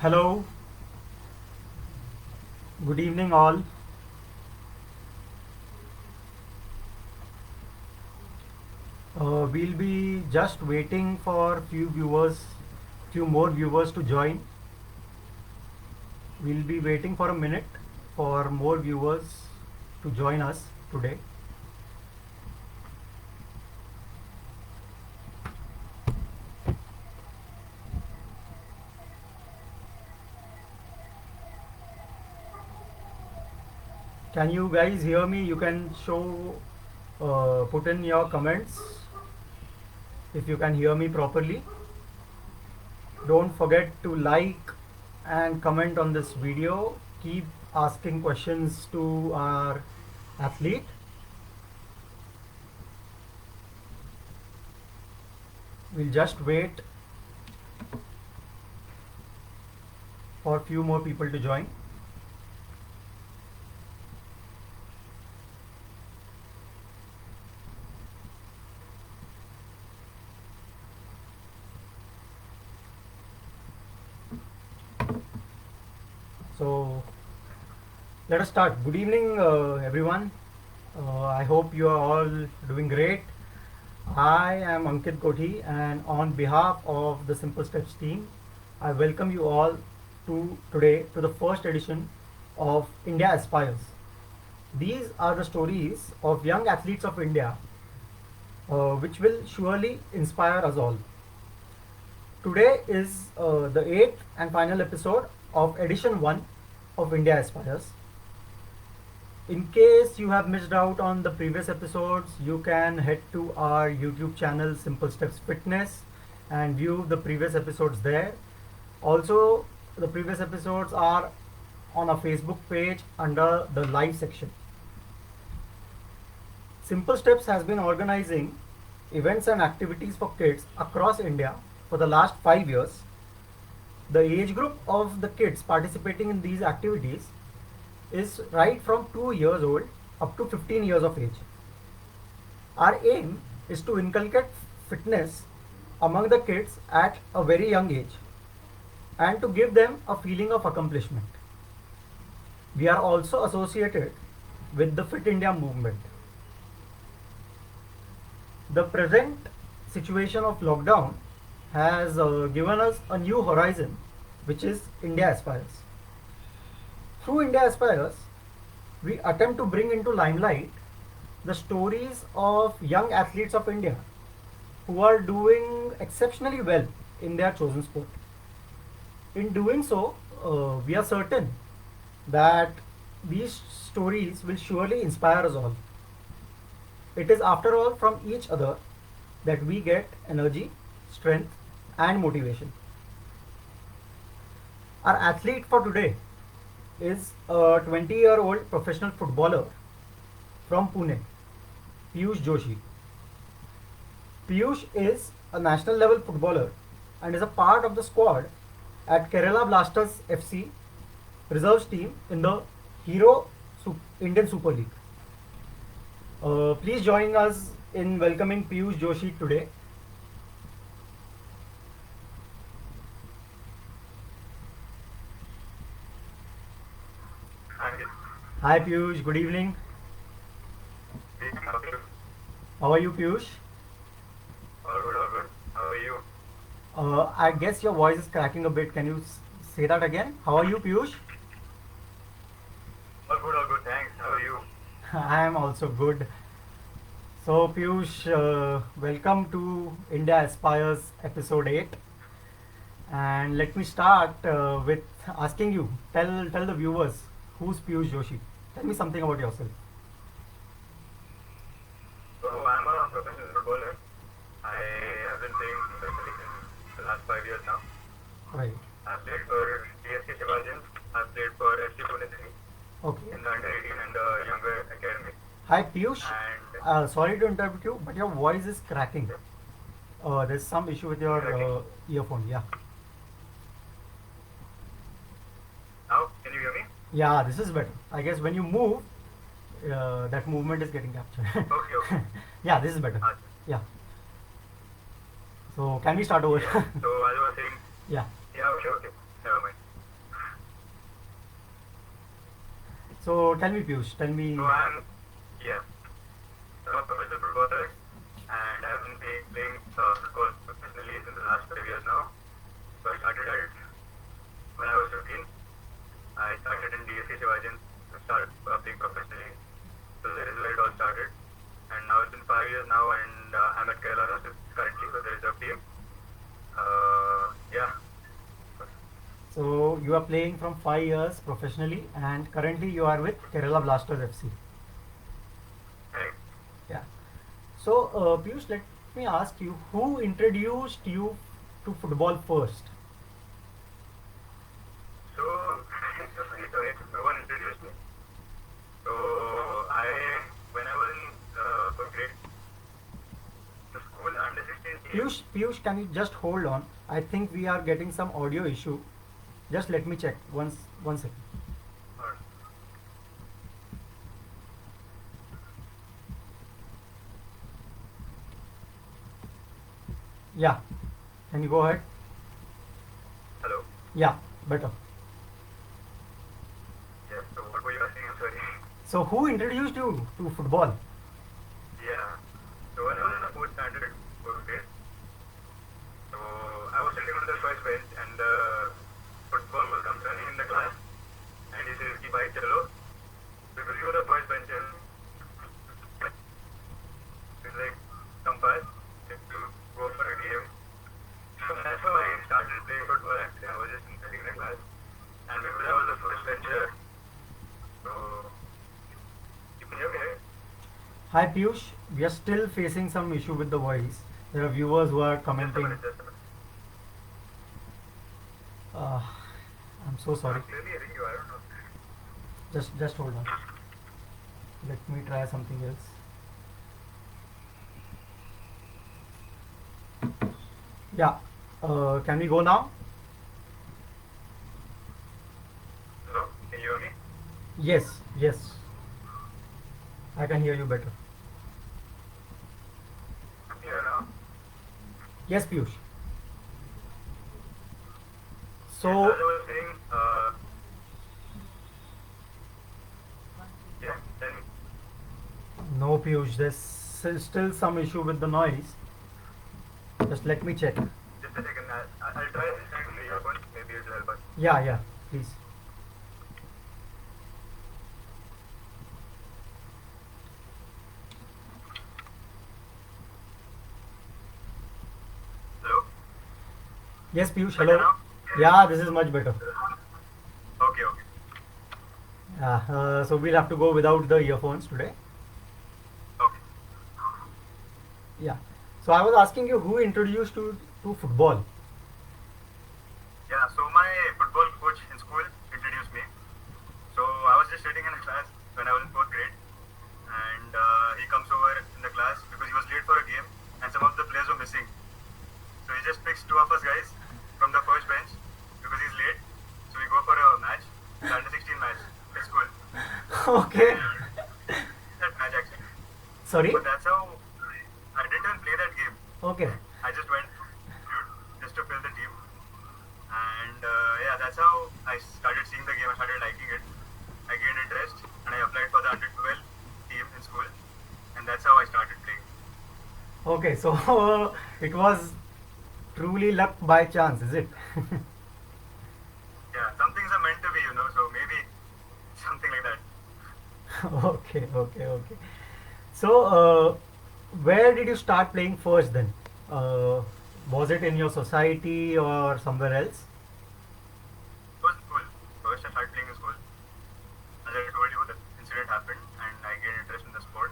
Hello, good evening all. We'll be just waiting for few more viewers to join. We'll be waiting for a minute for more viewers to join us today. Can you guys hear me? You can put in your comments if you can hear me properly. Don't forget to like and comment on this video. Keep asking questions to our athlete. We'll just wait for a few more people to join. So let us start. Good evening, everyone. I hope you are all doing great. I am Ankit Kothi, and on behalf of the Simple Steps team, I welcome you all today to the first edition of India Aspires. These are the stories of young athletes of India, which will surely inspire us all. Today is the eighth and final episode of Edition 1 of India Aspires. In case you have missed out on the previous episodes, you can head to our YouTube channel Simple Steps Fitness and view the previous episodes there. Also, the previous episodes are on our Facebook page under the live section. Simple Steps has been organizing events and activities for kids across India for the last 5 years. The age group of the kids participating in these activities is right from 2 years old up to 15 years of age. Our aim is to inculcate fitness among the kids at a very young age and to give them a feeling of accomplishment. We are also associated with the Fit India movement. The present situation of lockdown has given us a new horizon, which is India Aspires. Through India Aspires, we attempt to bring into limelight the stories of young athletes of India who are doing exceptionally well in their chosen sport. In doing so, we are certain that these stories will surely inspire us all. It is, after all, from each other that we get energy, strength, and motivation. Our athlete for today is a 20-year-old professional footballer from Pune, Piyush Joshi. Piyush is a national level footballer and is a part of the squad at Kerala Blasters FC reserves team in the Hero Indian Super League. Please join us in welcoming Piyush Joshi today. Hi Piyush, good evening. How are you, Piyush? All good, all good. How are you? I guess your voice is cracking a bit. Can you say that again? How are you, Piyush? All good, thanks. How are you? I am also good. So, Piyush, welcome to India Aspires episode 8. And let me start with asking you, tell the viewers, who's Piyush Joshi? Tell me something about yourself. So, I'm a professional footballer. I have been playing professionally in the last 5 years now. Right. I've played for TSK Shivajan. I've played for FC Pune City Okay. in the under 18 and the younger academy. Hi, Piyush. And Sorry to interrupt you, but your voice is cracking. There's some issue with your earphone. Yeah. now, can you hear me? Yeah, this is better. I guess when you move, that movement is getting captured. Okay, okay. Yeah, this is better. Acha. Yeah. So can we start over? So, as I was saying, Yeah. yeah, okay, okay. Never mind. So tell me, Piyush, tell me. So yeah, I'm a professional footballer, and I've been playing football professionally since the last 5 years now. So I started at when I was 15. I started in DSC Shivajan to start playing professionally. So that is where it all started. And now it's been 5 years now, and I'm at Kerala Blasters currently. So there is a team. Yeah. So you are playing from 5 years professionally, and currently you are with Kerala Blasters FC. Right. Yeah. So Piyush, let me ask you, who introduced you to football first? So it's a funny story. No one introduced me. So when I was in first grade, the school under 16 team. Piyush, can you just hold on? I think we are getting some audio issue. Just let me check one second. Or, Yeah. Can you go ahead? hello. Yeah, better. Yes. So what were you asking? I'm sorry. So who introduced you to football? Yeah. So when I was in the fourth standard, fourth grade, so I was sitting on the first bench, and the football was concerning in the class, and he says, "Ki bhai chalo." Because you were the first bencher. It's like come fast to go for a game. So that's how I started playing football. Actually, I was just in second class, and because I was the first bencher, so you can hear me, right? Hi Piyush, we are still facing some issue with the voice. There are viewers who are Just a commenting. minute, just a minute. Uh, I'm so sorry. I'm clearly hearing you. I don't know. Just hold on. Let me try something else. Yeah. Can we go now? Hello, can you hear me? Yes. I can hear you better. I'm here now. Yes, Piyush. Yes, So, as I was saying, yeah, tell me. no, Piyush, there's still some issue with the noise. Just let me check. Just a second. I'll try this time with the earphones. Maybe it'll help us. Yeah, please. Hello? Yes, Piyush, Better hello. now? Yeah, this is much better. Okay. Yeah, so we'll have to go without the earphones today. Okay. Yeah. So I was asking you, who introduced you to football? Yeah, so my football coach in school introduced me. So I was just sitting in a class when I was in fourth grade, and he comes over in the class because he was late for a game, and some of the players were missing. So he just picks two of us guys from the first bench because he's late. So we go for a match, the under 16 match in school. Okay. That match actually. Sorry? But that's how I didn't even play that game. Okay. I just went just to fill the team. And yeah, that's how I started seeing the game. I started liking it. I gained interest and I applied for the under 12 team in school. And that's how I started playing. Okay, so it was truly luck by chance, is it? Yeah, some things are meant to be, so maybe something like that. Okay. So, where did you start playing first then? Was it in your society or somewhere else? First school. First I started playing in school. As I told you, the incident happened and I gained interest in the sport.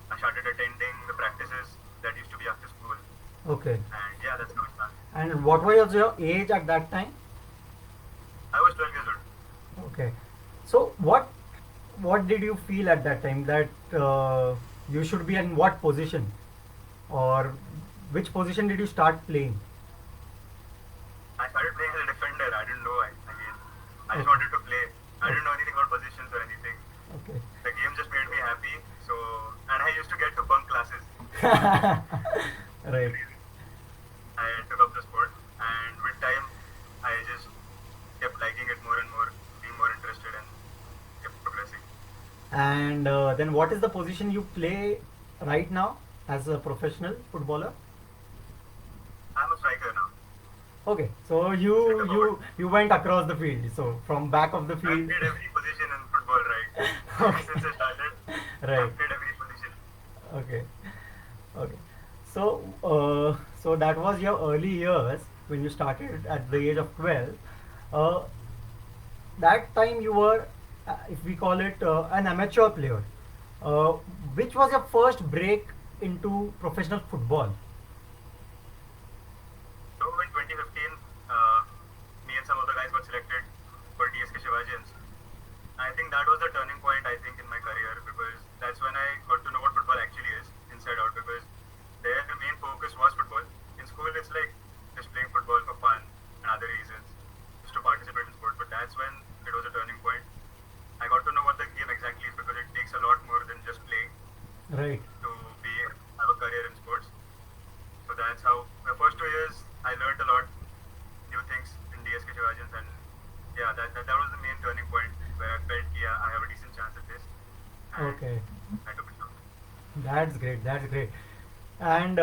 I started attending the practices that used to be after school. Okay. And yeah, that's how it started. And what was your age at that time? I was 12 years old. Okay. So, what did you feel at that time that you should be in what position, or which position did you start playing? I started playing as a defender. I didn't know. I just Okay. wanted to play. I didn't know anything about positions or anything. Okay. The game just made me happy. So, and I used to get to bunk classes. Right. I took up the sport, and with time, I just kept liking it more and more, being more interested, and kept progressing. And then what is the position you play right now as a professional footballer? I'm a striker now. Okay, so Center forward. you went across the field. So from back of the I've field. played every position in football, right? Since I Okay. started, Right. I've played every position. Okay. Okay. So so that was your early years when you started at the age of 12. Uh, that time you were, if we call it, an amateur player. Uh, which was your first break into professional football? So in 2015, uh, me and some of the guys got selected for DSK Shivajians. I think that was the turning point, I think, in my career because that's when I got to know what football actually is inside out because their main focus was football. In school, it's like just playing football for fun and other reasons, just to participate in sports. But that's when it was a turning point. I got to know what the game exactly is because it takes a lot more than just playing Right. to be have a career in sports. So that's how the first 2 years I learned a lot, new things in DSK Shivajans, and yeah, that was the main turning point where I felt, yeah, I have a decent chance at this, and Okay. I took a shot. That's great. That's great. And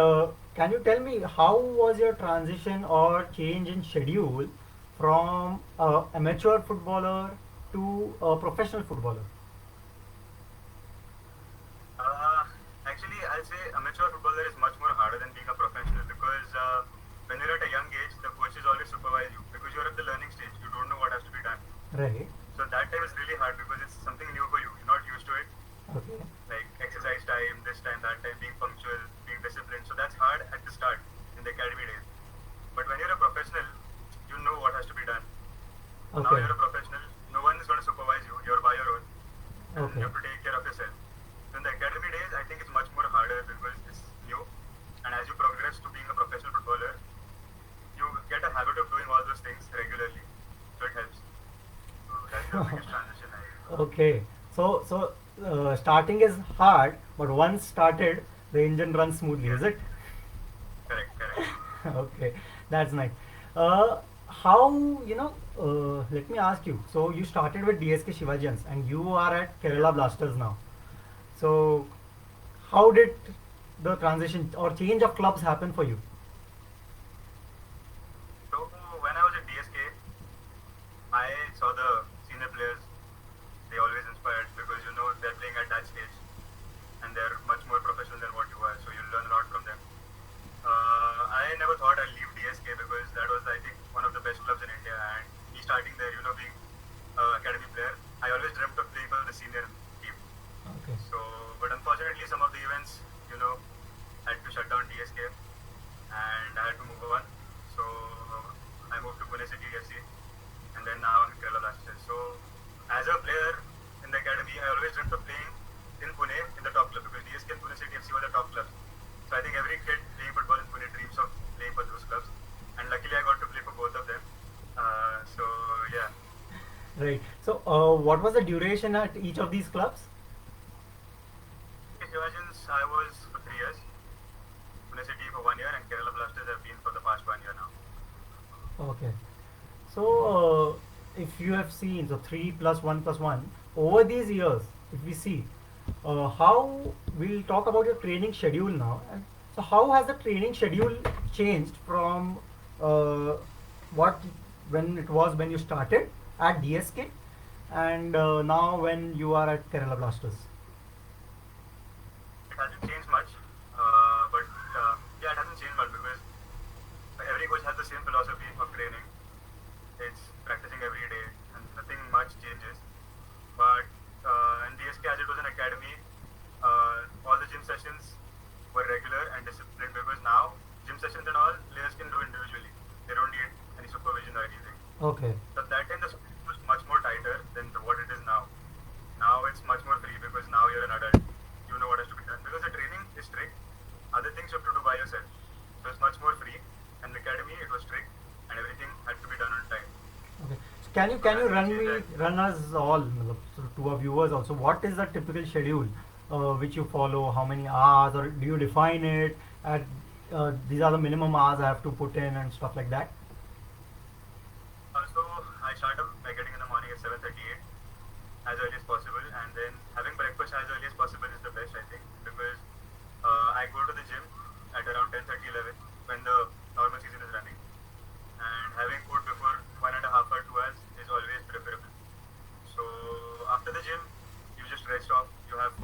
can you tell me how was your transition or change in schedule from amateur footballer to a professional footballer? Uh, Actually, I'll say amateur footballer is much more harder than being a professional because when you're at a young age, the coaches always supervise you because you're at the learning stage. You don't know what has to be done. Right. So that time is really hard because it's something new for you. You're not used to it. Okay. Like exercise time, this time, that time, being punctual, being disciplined. So that's hard at the start in the academy days. But when you're a professional, you know what has to be done. So now Okay. you're a professional, no one is going to supervise you. You're by your own, and you Okay. have to take care of yourself. So in the academy days, I think it's much more harder because it's new. And as you progress to being a professional footballer, you get a habit of doing all those things regularly. So it helps. So that's the biggest transition I. Okay. So starting is hard, but once started, the engine runs smoothly. Yes, Is it? correct, correct. Okay, that's nice. How you know? Let me ask you. So you started with DSK Shivajans, and you are at Yeah. Kerala Blasters now. So how did the transition or change of clubs happen for you? So when I was at DSK, I saw the senior players. They always inspired because you know they're playing at that stage and they're much more professional than what you are. So you learn a lot from them. I never thought I'd leave DSK because that was, I think, one of the best clubs in India. And me starting there, you know, being academy player, I always dreamt of playing for the senior team. Okay. So, but unfortunately, some of the events, you know, had to shut down DSK, and I had to move on. So I moved to Pune City FC, and then now I'm in Kerala Blasters. So as a player in the academy, I always dreamt of playing in Pune in the top club because DSK and Pune City FC were the top clubs. So I think every kid playing football in Pune dreams of playing for those clubs, and luckily I got to play for both of them. So yeah, Right. So what was the duration at each of these clubs? Shivajans I was for 3 years, Pune City for 1 year, and Kerala Blasters have been for the past 1 year now. Okay. So, if you have seen, so 3 plus 1 plus 1, over these years, if we see, how we'll talk about your training schedule now. And so, how has the training schedule changed from what when it was when you started at DSK and now when you are at Kerala Blasters? It hasn't changed much, but yeah, it hasn't changed much because every coach has the same philosophy of training. It's practicing every day, and nothing much changes. But in DSK, as it was an academy, all the gym sessions were regular and disciplined because now gym sessions and all players can do individually. They don't need any supervision or anything. Okay. So at that time the school was much more tighter than what it is now. Now it's much more free because now you're an adult. You know what has to be done. Because the training is strict. Other things you have to do by yourself. So it's much more free. And the academy it was strict and everything had to be done on time. Okay. So can you run us all matlab, so to our viewers also what is the typical schedule which you follow? How many hours or do you define it? At these are the minimum hours I have to put in and stuff like that. So I start up by getting in the morning at 7:38 as early as possible and then having breakfast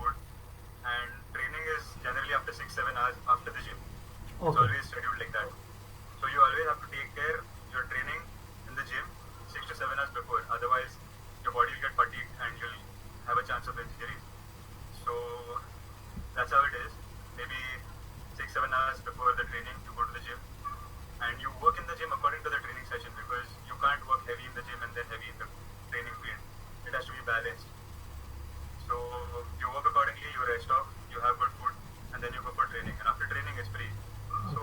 food, and training is generally after 6-7 hours after the gym. It's Okay. always scheduled like that. So you always have to take care your training in the gym 6 to 7 hours before. Otherwise, your body will get fatigued and you'll have a chance of injuries. So that's how it is. Maybe 6-7 hours before the training, you go to the gym and you work in the gym according to the training session, because you can't work heavy in the gym and then heavy in the training field. It has to be balanced. So you work accordingly, you rest off, you have good food, and then you go for training. And after training, it's free. So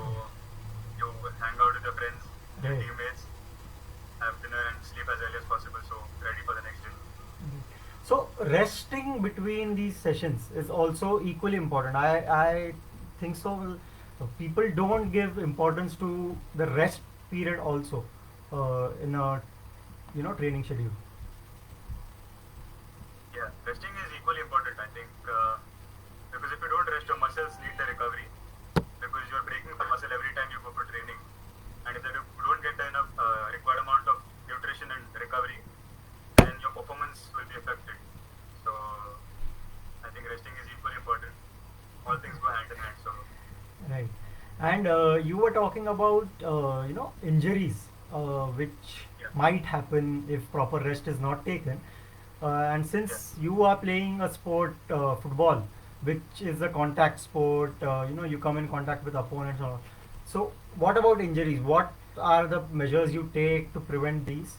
you hang out with your friends, your Right. teammates, have dinner, and sleep as early as possible. So ready for the next day. So resting between these sessions is also equally important. I think so. People don't give importance to the rest period also in a training schedule. Yeah, resting is equally important, I think, because if you don't rest, your muscles need the recovery, because you're breaking the muscle every time you go for training, and if you don't get the enough required amount of nutrition and recovery, then your performance will be affected. So I think resting is equally important. All things go hand in hand. So Right. And you were talking about injuries which yeah, might happen if proper rest is not taken. And yeah. since you are playing a sport, football, which is a contact sport, you come in contact with opponents. Or so, what about injuries? What are the measures you take to prevent these?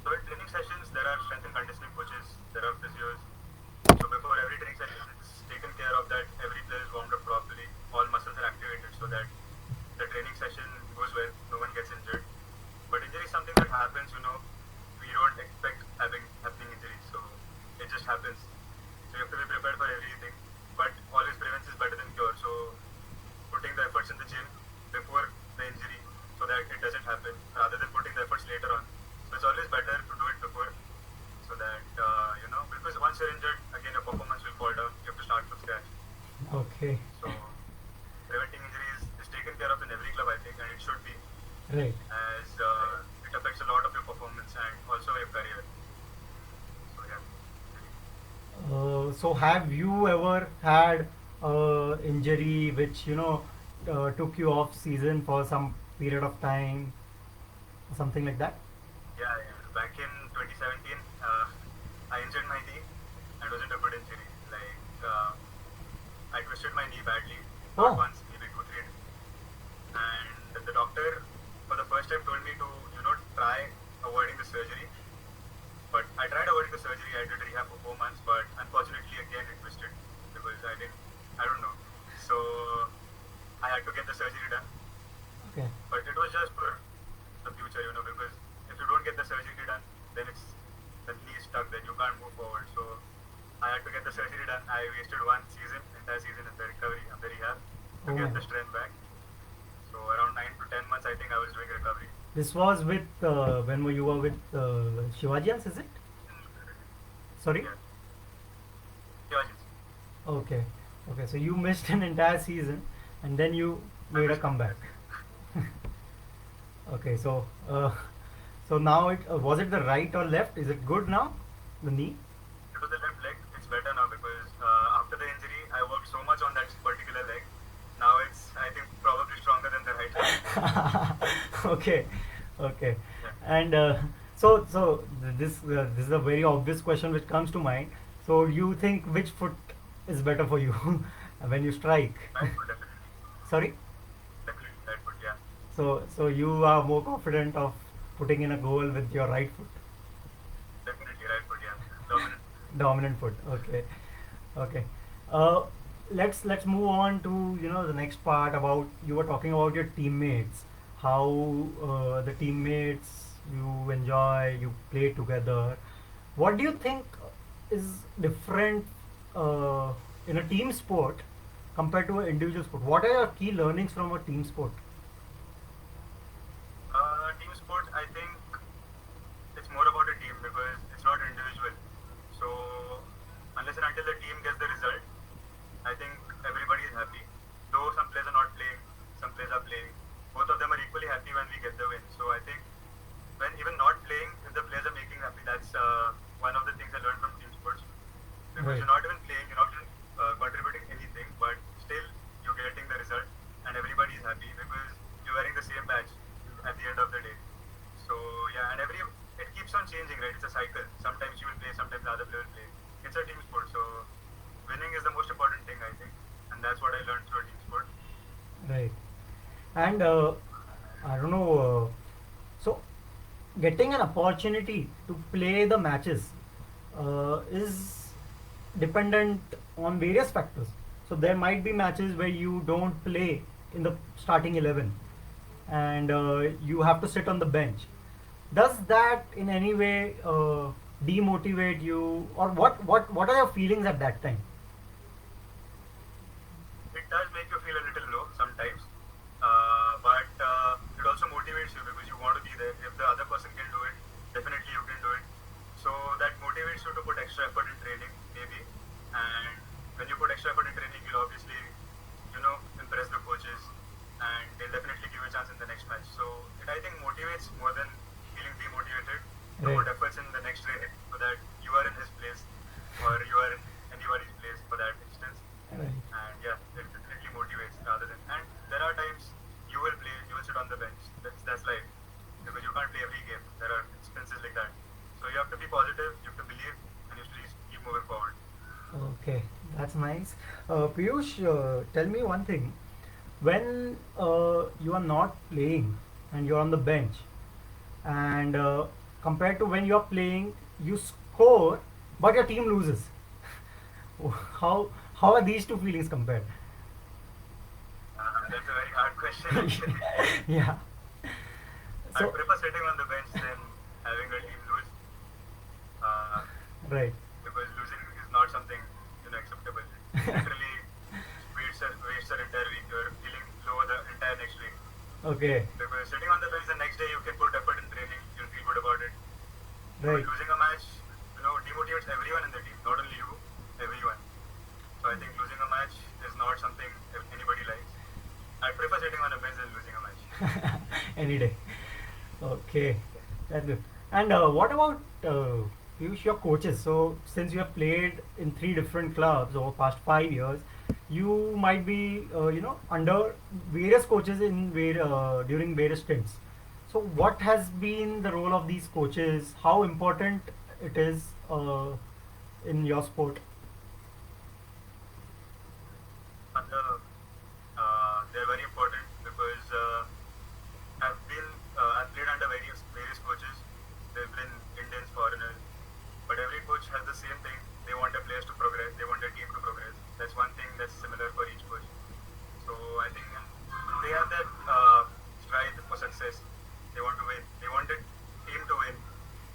So in training sessions, there are strength and conditioning coaches, there are physios. So before every training session, it's taken care of that every player is warmed up properly, all muscles are activated, so that the training session goes well, no one gets injured. But injury is something that happens, we don't expect happening injuries, so it just happens. So you have to be prepared for everything. But always prevention is better than cure. So putting the efforts in the gym before the injury, so that it doesn't happen, rather than putting the efforts later on. So it's always better to do it before, so that because once you're injured, again your performance will fall down. You have to start from scratch. Okay. So preventing injuries is taken care of in every club, I think, and it should be, Right. as it affects a lot of your performance and also your career. So yeah. So have you ever had injury which took you off season for some period of time, something like that? Yeah, yeah. Back in 2017, I injured my knee, and it wasn't a good injury. Like, I twisted my knee badly, not Oh, once, maybe 2, 3 times. And the doctor, for the first time, told me to, try avoiding the surgery. But I tried avoiding the surgery. I did rehab for 4 months, but unfortunately, again, it twisted, because I don't know. So I had to get the surgery done. okay. But it was just for the future, because if you don't get the surgery done, then the knee is stuck, then you can't move forward. So I had to get the surgery done. I wasted entire season in the recovery of the rehab to Oh my get the God. strength back. So around 9 to 10 months, I think I was doing recovery. This was with when you were with Shivajians, is it? Sorry? Yeah. Yeah, Okay. Okay. So you missed an entire season, and then you I made a missed it. comeback. Okay. So now it was it the right or left? Is it good now? The knee? It was the left leg. It's better now, because after the injury, I worked so much on that particular leg. Now it's, I think, probably stronger than the right leg. Okay, okay. Yeah. And this is a very obvious question which comes to mind. So you think which foot is better for you when you strike? Right foot, definitely. Sorry. Definitely right foot, yeah. So you are more confident of putting in a goal with your right foot, Definitely right foot, yeah. Dominant. dominant foot. Okay, okay. Uh, let's move on to the next part about you were talking about your teammates, how the teammates you enjoy, you play together. What do you think is different in a team sport compared to an individual sport? What are your key learnings from a team sport? Team sports, I think it's more about a team, because it's not individual. So unless and until the team gets the result, I think everybody is happy. Though some players are not playing, some players are playing. Both of them are equally happy when we get the win. So I think when even not playing, if the players are making happy, that's one of the things I learned from team sports. because Right. you're not even playing, you're not even contributing anything, but still you're getting the result, and everybody's happy because you're wearing the same badge at the end of the day. So yeah, and it keeps on changing, right? It's a cycle. Sometimes you will play, sometimes the other player will play. It's a team sport, so winning is the most important thing, I think, and that's what I learned through a team sport. Right. And I don't know. So, getting an opportunity to play the matches is dependent on various factors. So, there might be matches where you don't play in the starting 11 and you have to sit on the bench. Does that in any way demotivate you, or what are your feelings at that time? It does make you feel a little low sometimes, but it also motivates you because you want to be there. If the other person can do it, definitely you can do it. So that motivates you to put extra effort in training, maybe. And when you put extra effort in training, you'll obviously, impress the coaches, and they'll definitely give you a chance in the next match. So it, I think, motivates more than feeling demotivated to Right. put efforts in the next training so that you are in his place or you are in anybody's place for that instance. Right. And yeah, it definitely motivates rather than. And there are times you will play, you will sit on the bench. That's life because you can't play every game. There are instances like that. So you have to be positive, you have to believe, and you have to just keep moving forward. Okay, that's nice. Piyush, tell me one thing. When you are not playing and you're on the bench, and compared to when you're playing, you score, but your team loses. How are these two feelings compared? That's a very hard question actually. Yeah. I So, prefer sitting on the bench than having a team lose uh, right. because losing is not something acceptable. Literally wastes your entire week. You're feeling low the entire next week. Okay. Because sitting on the bench the next day, you can put effort in training, you'll feel good about it. But Right. losing a match, demotivates everyone in the team, not only you, everyone. So I think losing a match is not something anybody likes. I prefer sitting on a bench than losing a match. Any day. Okay, that's good. And what about Piyush, your coaches? So since you have played in three different clubs over past 5 years, you might be under various coaches during various stints. So what has been the role of these coaches? How important it is in your sport? And they're very important because I've played under various coaches. They've been Indians, foreigners, but every coach has the same thing. They want their players to progress. They want their team to progress. That's one thing that's similar for each coach. So I think they have that strive for success. They want to win. They want the team to win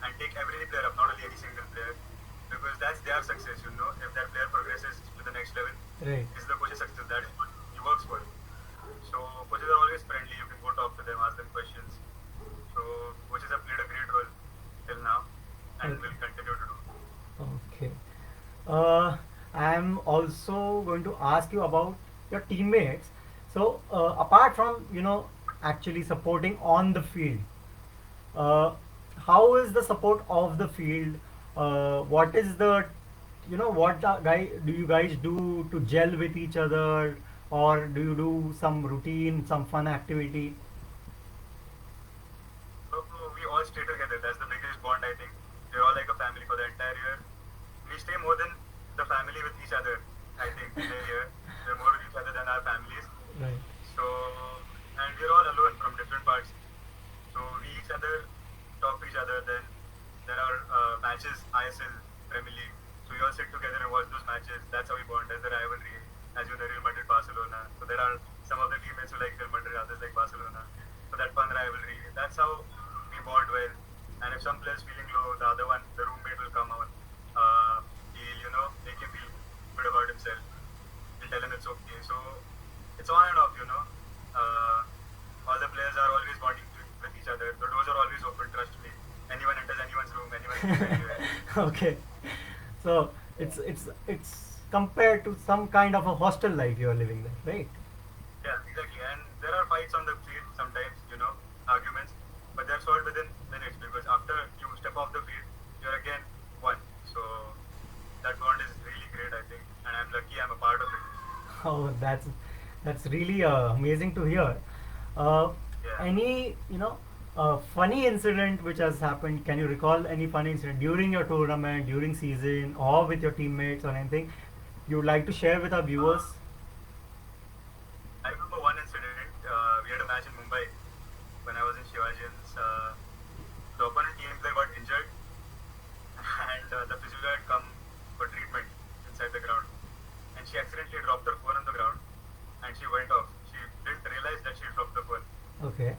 and take every player up, not only any single player, because that's their success. If that player progresses to the next level, Right. is the coach's success. That is what he works for. So coaches are always friendly. You can go talk to them, ask them questions. So coaches have played a great role till now, and Okay. will continue to do. Okay. Uh, I'm also going to ask you about your teammates. So, apart from actually supporting on the field, uh, how is the support of the field? What is the what guy do you guys do to gel with each other, or do you do some routine, some fun activity? So we all stay together. That's the biggest bond, I think. We're all like a family for the entire year. We stay more than the family with each other, I think, in a year. We're more with each other than our families. Right. So, and we're all alone from different parts. So we each other talk to each other. Then there are matches, ISL, Premier League. So we all sit together and watch those matches. That's how we bond. There's the rivalry, as you know, Real Madrid, Barcelona. So there are some of the teammates who like Real Madrid, others like Barcelona. So that fun rivalry. That's how we bond well. And if some player's feeling low, the other one, the roommate will come out. He'll, make him feel good about himself. He'll tell him it's okay. So it's on and off. All the players are always bonding with each other. The doors are always open, trust me. Anyone enters anyone's room, anyone can go anywhere. Okay. So it's compared to some kind of a hostel life you are living there, right? Yeah, exactly. And there are fights on the field sometimes, arguments, but they're solved within minutes because after you step off the field, you're again one. So that bond is really Oh, that's really amazing to hear. Yeah. Any funny incident which has happened? Can you recall any funny incident during your tournament, during season, or with your teammates or anything you would like to share with our viewers? Uh, I remember one incident. We had a match in Mumbai when I was in Shivajians. The opponent team player got injured, and the physio had come for treatment inside the ground. And she accidentally dropped her phone on the ground, and she went off. She didn't realize that she dropped the phone. Okay.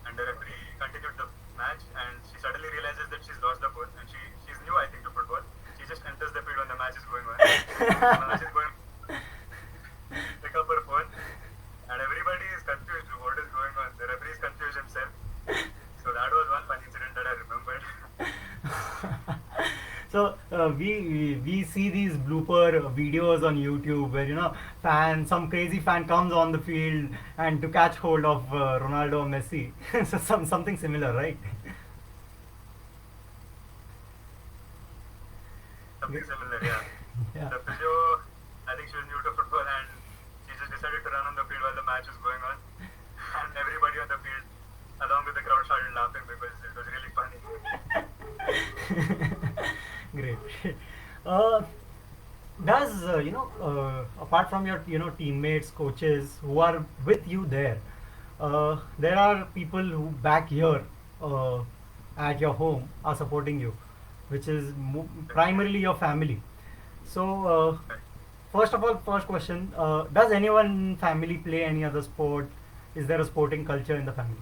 And the referee continued the match, and she suddenly realizes that she's lost the phone. And she's new, I think, to football. She just enters the field when the match is going on. The match is going. Pick up her phone, and everybody is confused. What is going on? The referee is confused himself. So that was one fun incident that I remembered. So we see these blooper videos on YouTube where some crazy fan comes on the field and to catch hold of Ronaldo or Messi. So something similar, right? Something similar, yeah. Yeah. The physio, I think she was new to football, and she just decided to run on the field while the match was going on. And everybody on the field, along with the crowd, started laughing because it was really funny. Great. Uh, does apart from your teammates, coaches who are with you there, there are people who back here uh, at your home are supporting you, which is primarily your family. So first of all, first question: does anyone in family play any other sport? Is there a sporting culture in the family?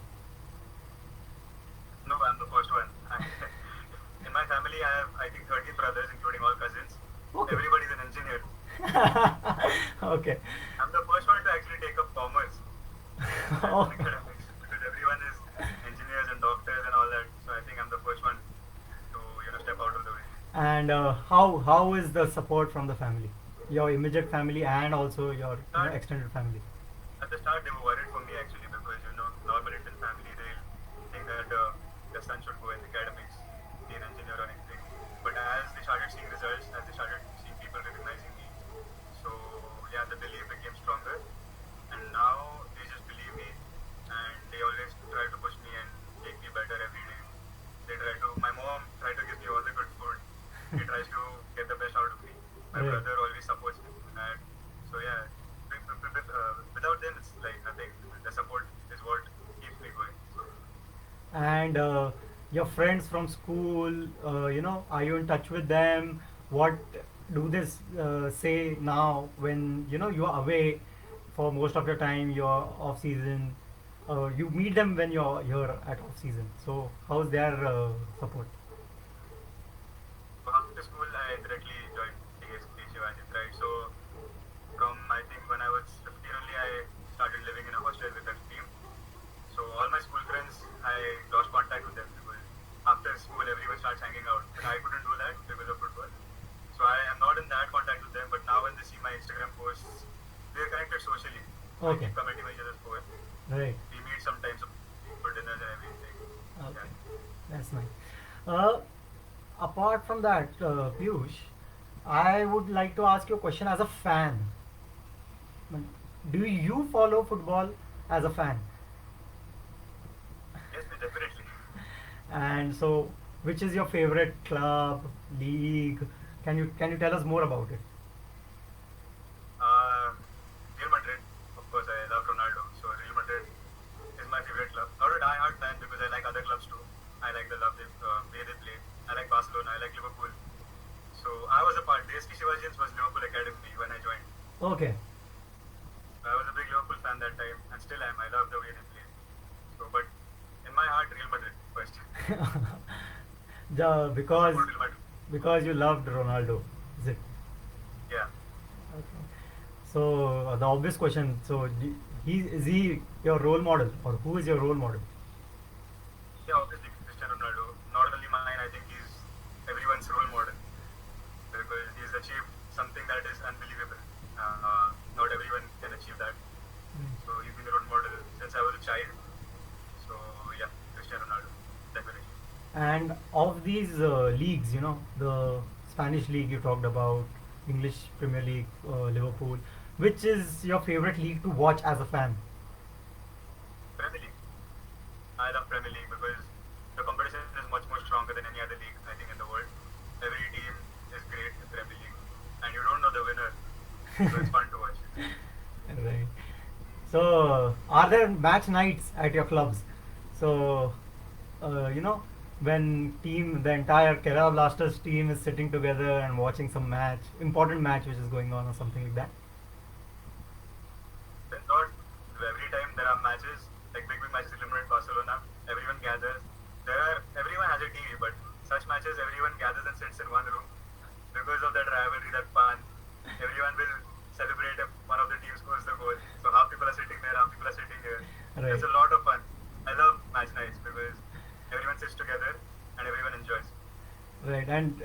No, I'm the first one. In my family, I have, I think, 13 brothers, including all cousins. Okay. Everybody's an engineer. Okay. I'm the first one to actually take up commerce and Oh. academics because everyone is engineers and doctors and all that. So I think I'm the first one to step out of the way. And how is the support from the family, your immediate family, and also your Start extended family? At the start, they were worried for me actually because normal Indian family they think that their son should go in academics, be an engineer or anything. But as they started seeing results, as they started seeing people recognizing me, so yeah, the belief became stronger. And now they just believe me, and they always try to push me and make me better every day. They try to. My mom tries to give me all the good food. She tries to get the best out of me. My Right. brother always supports me, and so yeah. Without them, it's like nothing. The support is what keeps me going. So, And your friends from school, are you in touch with them? What do they say now when you are away for most of your time, you're off season? You meet them when you're here at off season. So how's their support? so after school, I directly joined TSP Shivaji, right? So from I think when I was 15 only, I started living in a hostel with a team. So all my school friends, I lost contact with them because after school everyone starts hanging out. But I couldn't do that because of football. So I am not in that contact with them. But now when they see my Instagram posts, we are connected socially. I Okay. keep commenting on each other's posts. Right. We meet sometimes for dinners and everything. Okay. Yeah. That's nice. Apart from that, Piyush, I would like to ask you a question as a fan. Do you follow football as a fan? Yes, definitely. And so, which is your favorite club, league? Can you tell us more about it? Uh, Real Madrid, of course, I love Ronaldo. So Real Madrid is my favorite club. Not a die-hard fan because I like other clubs too. I like the way they play. I like Barcelona. I like Liverpool. So I was a part. DSK Shivajians was Liverpool Academy when I joined. Okay. I was a big Liverpool fan that time, and still am. I love the way they play. So, but in my heart, Real Madrid first. Because Support Real Madrid. you loved Ronaldo, is it? Yeah. Okay. So the obvious question. So is he your role model, or who is your role model? Yeah, obviously Cristiano Ronaldo. Not only mine, I think he's everyone's role model because he's achieved something that is unbelievable. Not everyone can achieve that. So he's been a role model since I was a child. So yeah, Cristiano Ronaldo, definitely. And of these leagues, the Spanish league you talked about, English Premier League, Liverpool. which is your favorite league to watch as a fan? Premier League. I love Premier League because the competition is much more stronger than any other league I think in the world. Every team is great in Premier League, and you don't know the winner, so it's fun to watch. Right. So, are there match nights at your clubs? So, you know, when the entire Kerala Blasters team is sitting together and watching some match, important match which is going on or something like that. Then not every time there are matches like big matches, eliminate Barcelona. Everyone gathers. Everyone has a TV, but such matches everyone gathers and sits in one room because of that rivalry, that fun. Everyone will celebrate if one of the teams scores the goal. So half people are sitting there, half people are sitting here. Right. It's a lot of fun. I love match nights because everyone sits together and everyone enjoys. Right. And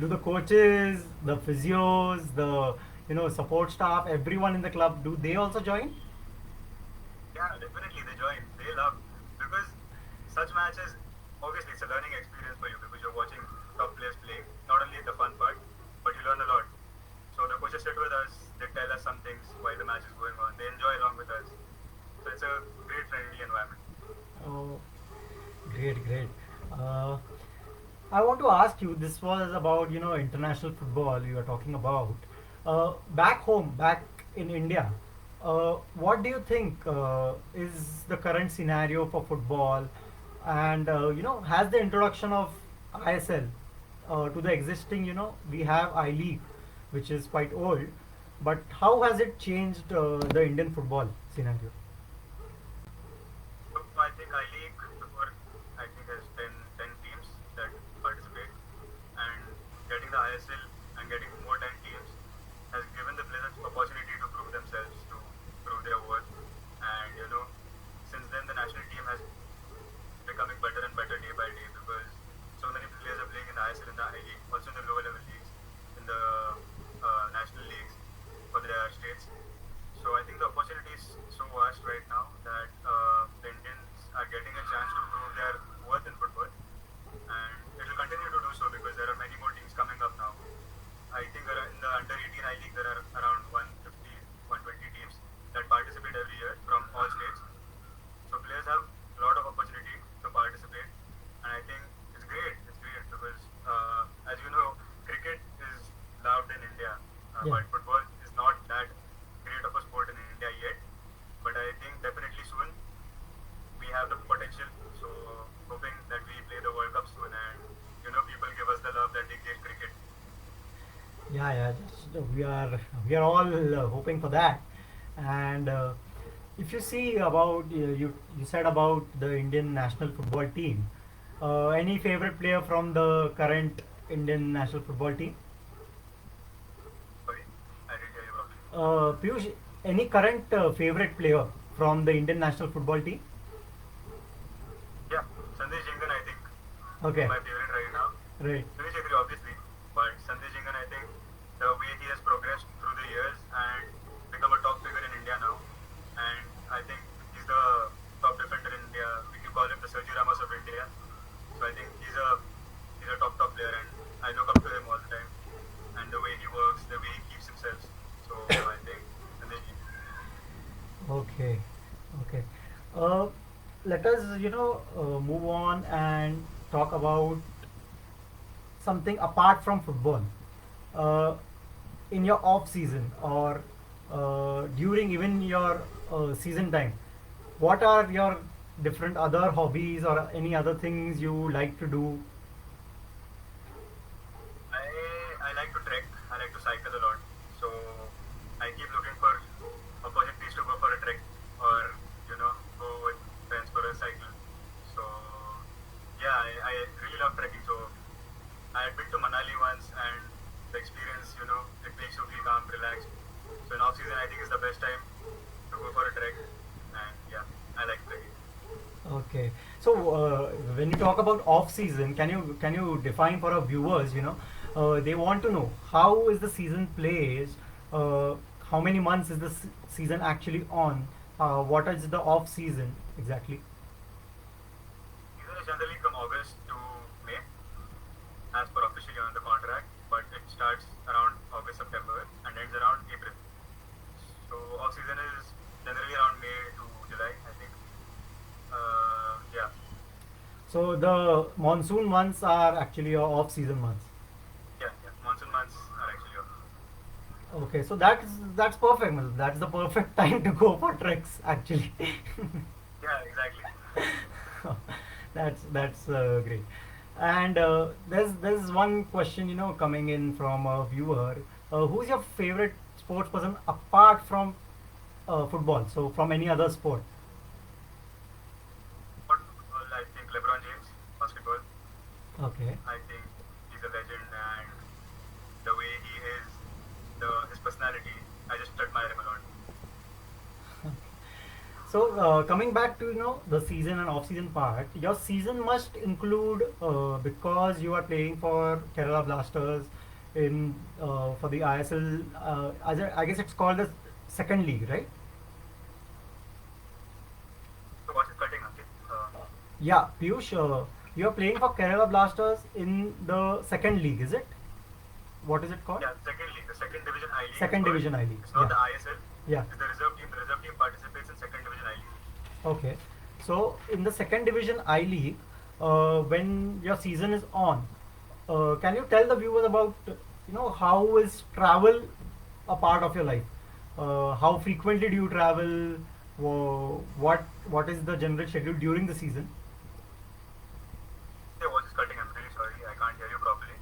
do the coaches, the physios, the support staff, everyone in the club, do they also join? Yeah, definitely they join. They love because such matches. Obviously, it's a learning experience for you because you're watching top players play. Not only the fun part, but you learn a lot. So the coaches sit with us. They tell us some things while the match is going on. They enjoy along with us. So it's a great friendly environment. Oh, great, great. Uh, I want to ask you. This was about international football you are talking about. Back home, back in India, what do you think is the current scenario for football? And has the introduction of ISL to the existing, we have I League, which is quite old, but how has it changed the Indian football scenario? So I think I League before I think has 10 teams that participate, and getting the ISL and getting more 10 teams has given the players opportunity to prove themselves, to prove their worth, and since then the national team has becoming better and better day by day because so many players are playing in the ISL, in the I League, also in the lower level leagues, in the national leagues for their states. So I think the opportunity is so vast right now that the Indians are getting a chance to prove their worth in football, and it will continue to do so because there are many more teams coming up now. I think in the under 18 I League there are around 150, 120 teams that participate every year from all states. So players have a lot of opportunity to participate, and I think it's great. It's great because, as you know, cricket is loved in India, Yeah. but football is not that great of a sport in India yet. But I think definitely soon we have the potential. So hoping that we play the World Cup soon, and people give us the love that they gave cricket. Yeah, yeah. We are all hoping for that. And if you see about you said about the Indian national football team, any favorite player from the current Indian national football team? Sorry, I didn't hear you properly. Piyush, any current favorite player from the Indian national football team? Yeah, Sandesh Jingan, I think, is Okay, my favorite right now. right. Sunil Chhetri, obviously, but Sandesh Jingan, I think the way he has progressed through the years and become a top figure in India now, and I think he's the top defender in India. We can call him the Sergio Ramos of India. So I think he's a top player, and I look up to him all the time, and the way he works, the way he keeps himself. So I think Sandesh Jingan. Okay, okay. Uh, Let us, move on and talk about something apart from football. Uh, in your off season or during even your season time, what are your different other hobbies or any other things you like to do? I like to trek. I like to cycle a lot. So I keep looking for opportunities to go for a trek or go with friends for a cycle. So yeah, I really love trekking. So I had been to Manali once, and the experience, it makes you feel calm, relaxed. So in off season, I think is the best time to go for a trek. And yeah, I like trekking. Okay. So when you talk about off season, can you define for our viewers? They want to know how is the season plays. Uh, how many months is the season actually on? What is the off season exactly? Season is generally from August to May, as per officially on the contract, but it starts around August, September and ends around April. So So the monsoon months are actually your off-season months. Yeah, yeah. Monsoon months are actually off. Okay, so that's perfect. Matlab, that's the perfect time to go for treks, actually. Yeah, exactly. That's great. And there's one question, coming in from a viewer. Who's your favorite sports person apart from football? So from any other sport? What football? I think LeBron James, basketball. Okay. I think he's a legend, and the way he is, his personality, I just admire him a lot. So coming back to the season and off-season part, your season must include because you are playing for Kerala Blasters in for the ISL. I guess it's called the second league, right? So watch is cutting, okay? Yeah, Piyush, you are playing for Kerala Blasters in the second league, is it? What is it called? Yeah, second league, the second division I league. Second division I League. It's not Yeah, the ISL. yeah. It's the reserve team. The reserve team participates in second division I league. Okay. So in the second division I League, when your season is on, can you tell the viewers about how is travel a part of your life? How frequently do you travel? What is the general schedule during the season? Hey, watch is cutting. I'm really sorry. I can't hear you properly.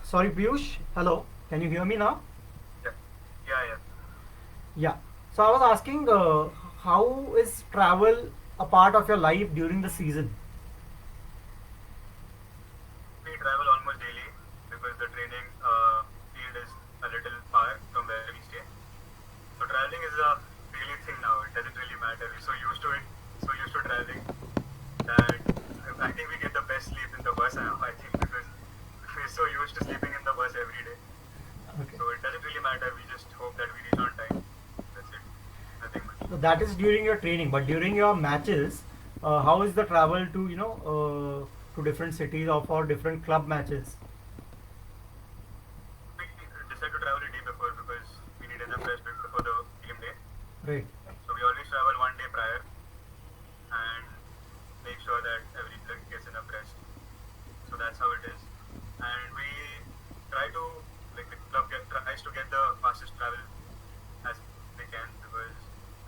Sorry, Piyush. Hello. Can you hear me now? Yeah, yeah, yeah. Yeah. So I was asking, how is travel a part of your life during the season? We travel almost daily because the training field is a little far from where we stay. So traveling is a daily thing now. It doesn't really matter. We're so used to it, so used to traveling that I think we get the best sleep in the bus now. I think because we're so used to sleeping in the bus every day. Okay. So it doesn't really matter. We just hope that we reach on time. That's it. Nothing much. So that is during your training, but during your matches, how is the travel to to different cities or for different club matches? We decide to travel a day before because we need enough rest before the game day. Right. So we always travel one day prior and make sure that every player gets enough rest. So that's how it is. And we try to like the club tries to get the fastest travel as they can because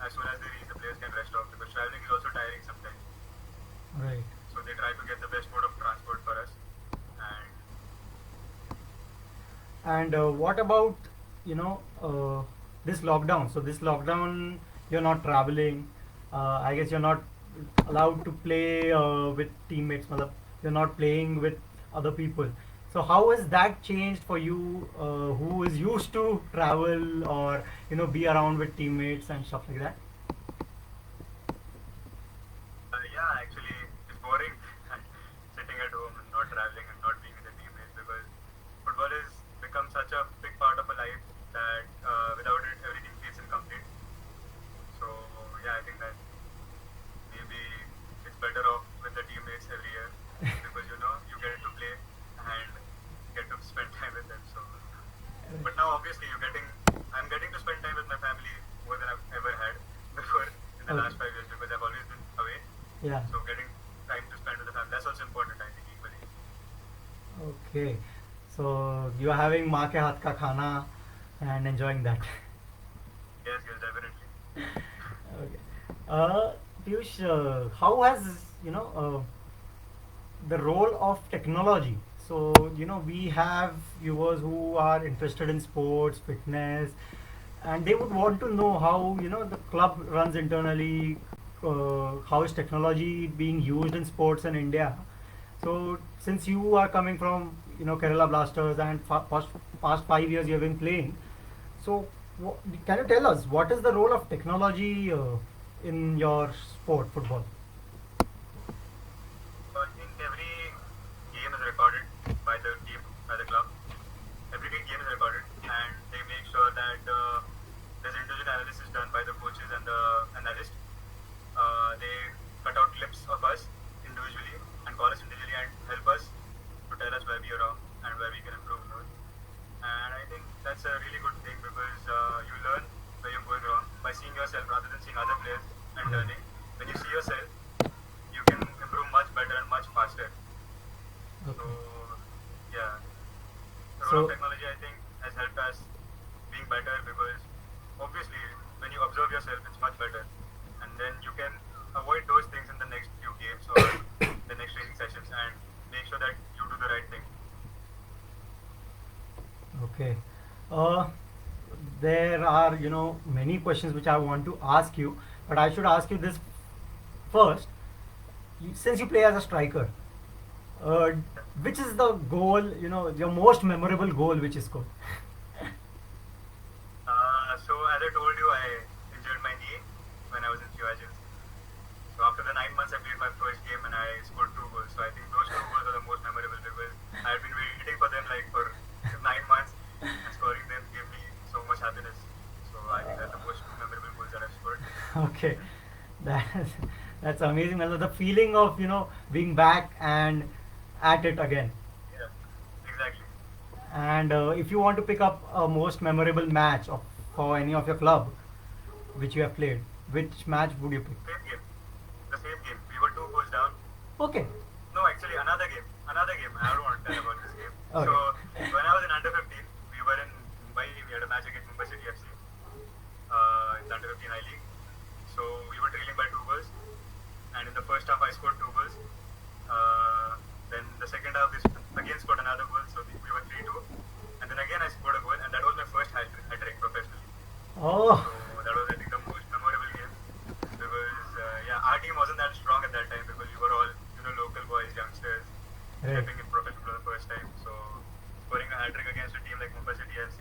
as soon as they reach the players can rest off because traveling is also tiring sometimes. Right. So they try to get the best mode of transport for us. And And what about this lockdown? So this lockdown, you're not traveling. I guess you're not allowed to play with teammates. Matlab, you're not playing with other people. So how has that changed for you, who is used to travel or be around with teammates and stuff like that? yeah, actually it's boring sitting at home and not traveling and not being with the teammates because football has become such a big part of a life that without it everything feels incomplete. So yeah, I think that maybe it's better off with the teammates every year because you get to play and get to spend time with them. So, but now obviously I'm getting to spend time with my family more than I've ever had before in the Okay. last 5 years because I've always been away. Yeah. So getting time to spend with the family that's also important I think equally. Okay. So you are having maa ke haath ka khana and enjoying that. Yes, yes, definitely. Okay. Piyush, how has the role of technology? So we have viewers who are interested in sports, fitness, and they would want to know how the club runs internally. How is technology being used in sports in India? So since you are coming from Kerala Blasters and past 5 years you have been playing, so can you tell us what is the role of technology in your sport, football? So I think every game is recorded by the team, by the club. Every game is recorded, and they make sure that there's individual analysis done by the coaches and the analyst. They cut out clips of us individually and call us individually and help us to tell us where we are wrong and where we can improve more. And I think that's a really good thing because you learn where you're going wrong by seeing yourself rather than seeing other players and learning. When you see yourself, you can improve much role of So, technology, I think, has helped us being better because obviously when you observe yourself, it's much better, and then you can avoid those things in the next few games or the next training sessions and make sure that you do the right thing. okay. Uh, there are, many questions which I want to ask you, but I should ask you this first. Since you play as a striker, uh, Yeah. which is the goal, your most memorable goal which is scored? So as I told you, I injured my knee when I was in Shivajins. So after the 9 months, I played my first game and I scored 2 goals. So I think those 2 goals are the most memorable because I had been waiting for them like for 9 months, and scoring them gave me so much happiness. So I think that's the most two memorable goals that I've scored. Okay, that's that's amazing. Well, the feeling of being back and at it again. Yeah, exactly. And if you want to pick up a most memorable match for any of your club which you have played, which match would you pick? Same game, the same game. We were 2 goals down. Okay. No, actually, another game. Another game. I don't want to tell about this game. So, Okay. when I was in under 15, we were in Mumbai. We had a match against Mumbai City FC in the under 15 I League. So, we were trailing by 2 goals. And in the first half, I scored 2 goals. Then, the second half, this again scored another goal. So, we were 3-2. And then again, I scored a goal. And that was my first hat-trick professionally. Oh, So, that was, I think, the most memorable game. Because, yeah, our team wasn't that strong at that time because we were all, local boys, youngsters, right. stepping in professional for the first time. So scoring a hat trick against a team like Mumbai City FC.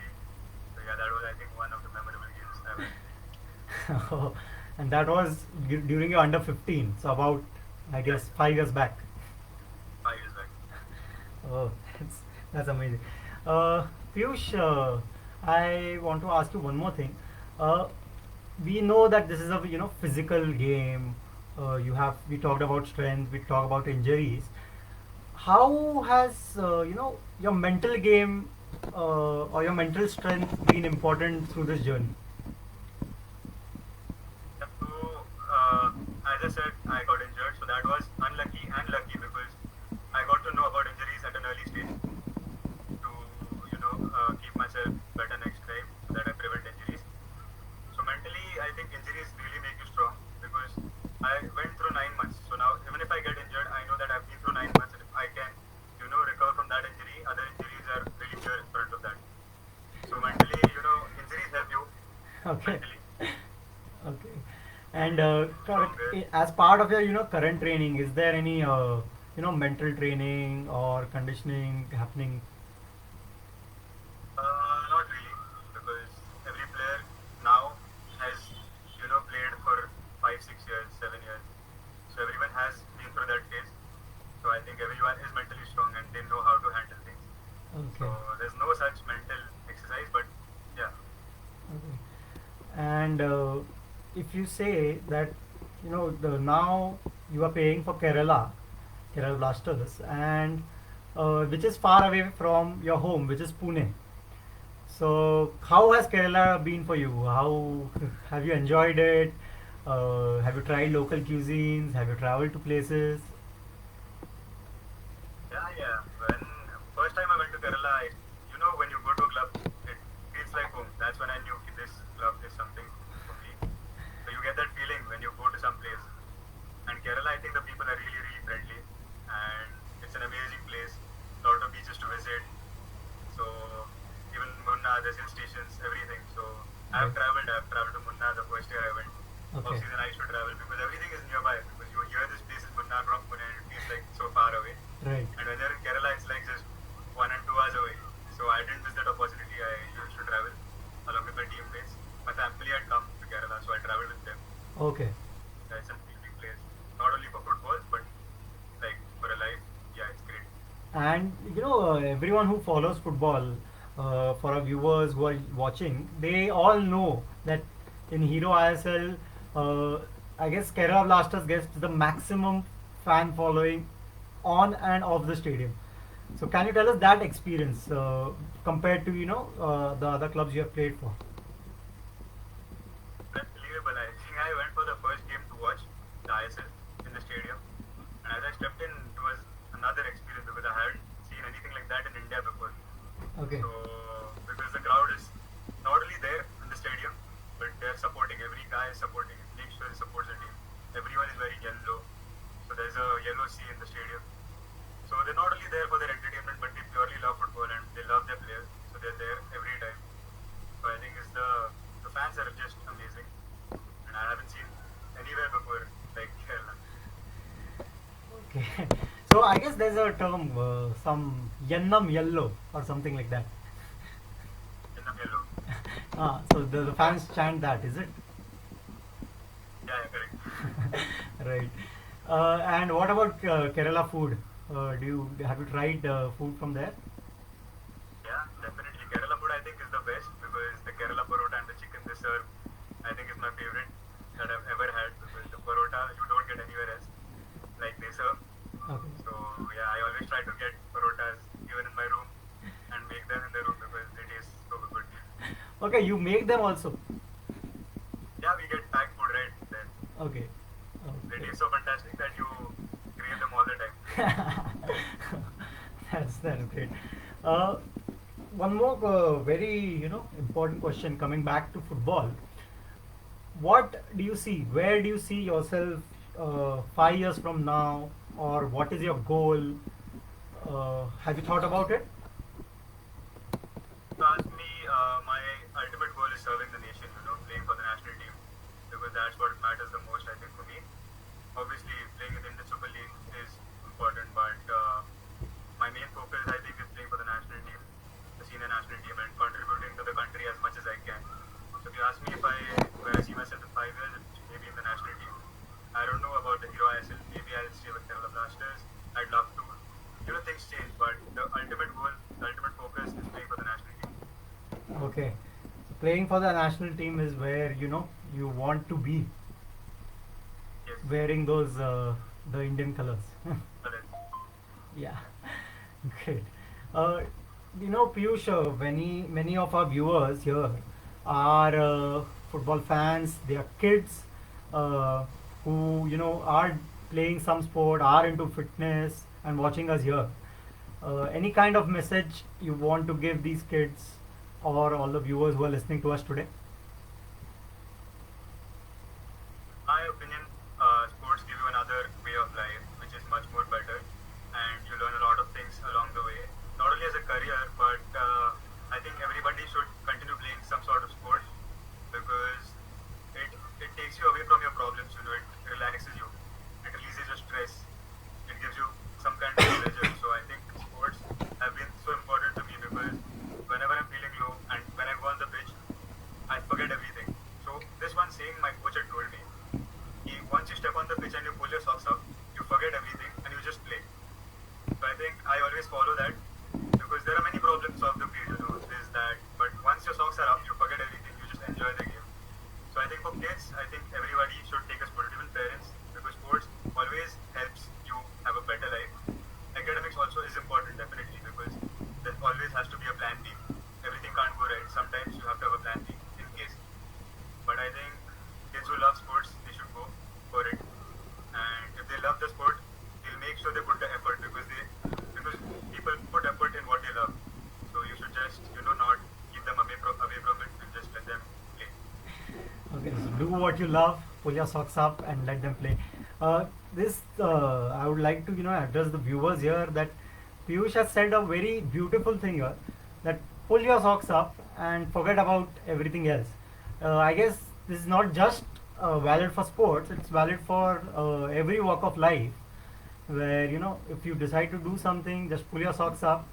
So yeah, that was I think one of the memorable games ever. And that was during your under 15, so about, I Yeah, guess, 5 years back. 5 years back. Oh, that's amazing. Piyush, I want to ask you one more thing. Uh, we know that this is a physical game. We talked about strength, we talked about injuries. How has your mental game or your mental strength been important through this journey? Yeah, so as I said, I got injured. So that was unlucky and lucky because I got to know about injuries at an early stage to keep myself better next time so that I prevent injuries. So mentally, I think injuries really make you strong because I went through 9 months. So now, even if I get injured, I know that I've been through 9 months, and if I can, recover from that injury, other injuries are really clear in front of that. So mentally, injuries help you Okay. mentally Okay. And stronger. as part of your current training, is there any mental training or conditioning happening? Not really, because every player now has, played for 5, 6 years, 7 years. So everyone has been through that phase. So I think everyone is mentally strong and they know how to handle things. So Okay. there's no such mental exercise, but yeah. Okay. And if you say that the now you are paying for Kerala Blasters, and which is far away from your home, which is Pune. So how has Kerala been for you? How have you enjoyed it? Have you tried local cuisines? Have you traveled to places? Yeah, yeah. When first time I went to Kerala, when you go to a club, it feels like home. That's when I knew this club is something for me. So you get that feeling when you go to some place. And Kerala, I think the people are really, really friendly, and it's an amazing place. Lot of beaches to visit. So even Munnar, there's hill stations, everything. So Right. I've traveled to Munnar the first year I went. Off Okay. season I used to travel because everything is nearby. Because you hear this place is Munnar from Pune and it feels like so far away. Right. And when you're in Kerala, it's like just 1 and 2 hours away. So I didn't miss that opportunity. I used to travel along with my teammates. My family had come to Kerala, so I traveled with them. Okay. It's a big place, not only for football, but like for a life. Yeah, it's great. And everyone who follows football, for our viewers who are watching, they all know that in Hero ISL, I guess Kerala Blasters gets the maximum fan following on and off the stadium. So can you tell us that experience compared to the other clubs you have played for? Unbelievable. I think I went for the first game to watch the ISL in the stadium, and as I stepped in, it was another experience because I hadn't seen anything like that in India before. Okay. So because the crowd is not only there in the stadium, but they're supporting. Every guy is supporting. Make sure he supports the team. Everyone is wearing yellow. So there's a yellow sea in the stadium. So they're not only there for their entertainment, but they purely love football and they love their players. So they're there every time. So I think it's the fans are just amazing, and I haven't seen anywhere before like Kerala. Okay. So I guess there's a term, some Yennam yellow or something like that. In the yellow. So the fans chant that, is it? Yeah, yeah, correct. Right. And what about Kerala food? Do you have you tried food from there? Yeah, definitely. Kerala food I think is the best because the Kerala parota and the chicken they serve I think is my favorite that I've ever had because the parota you don't get anywhere else like they serve. Okay. So yeah, I always try to get parotas even in my room and make them in the room because they taste so good. Okay, you make them also. Yeah, we get packed food right then. Okay. They Okay. taste so fantastic that you crave them all the time. That's great. Uh, One more very important question coming back to football. What do you see? Where do you see yourself 5 years from now, or what is your goal? Have you thought about it? So ask me, my ultimate goal is serving the nation, playing for the national team because that's what matters the most I think for me. Obviously, playing in the Indian Super League is important, but my main focus, I think, is playing for the national team, the senior national team, and contributing to the country as much as I can. So if you ask me if where I see myself in 5 years, it's maybe in the national team. I don't know about the Hero ISL. Maybe I'll stay with Kerala Blasters. I'd love to. Things change, but the ultimate goal, the ultimate focus is playing for the national team. Okay. So playing for the national team is where you want to be, Yes, wearing those the Indian colors. correct. Yeah, great. Uh, Piyush, many of our viewers here are football fans. They are kids who are playing some sport, are into fitness, and watching us here. Any kind of message you want to give these kids or all the viewers who are listening to us today? My opinion, sports give you another way of life, which is much more better, and you learn a lot of things along the way. Not only as a career, but I think everybody should continue playing some sort of sport because it takes you away from your problems. It relaxes you, it releases your stress, it gives you some kind of pleasure. So I think sports have been so important to me because whenever I'm feeling low and when I go on the pitch, I forget everything. So this one saying my coach had told me, once you step on the pitch and you pull your socks up, you forget everything and you just play. So I think I always follow that because there are many problems of the field, this, that, but once your socks are up, you forget everything, you just enjoy the game. So I think for kids, I think everybody should take a sport, even parents, because sports always helps you have a better life. Academics also is important, definitely, because there always has to be a plan B. Everything can't go right. Sometimes you have to have a plan B in case. But I think kids who love sports, they should go for it. And if they love the sport, they'll make sure they put the effort because people put effort in what they love. So you should just not keep them away from it and just let them play. Okay, so do what you love, pull your socks up, and let them play. This I would like to address the viewers here that Piyush has said a very beautiful thing here, that pull your socks up and forget about everything else. I guess this is not just valid for sports; it's valid for every walk of life. Where if you decide to do something, just pull your socks up.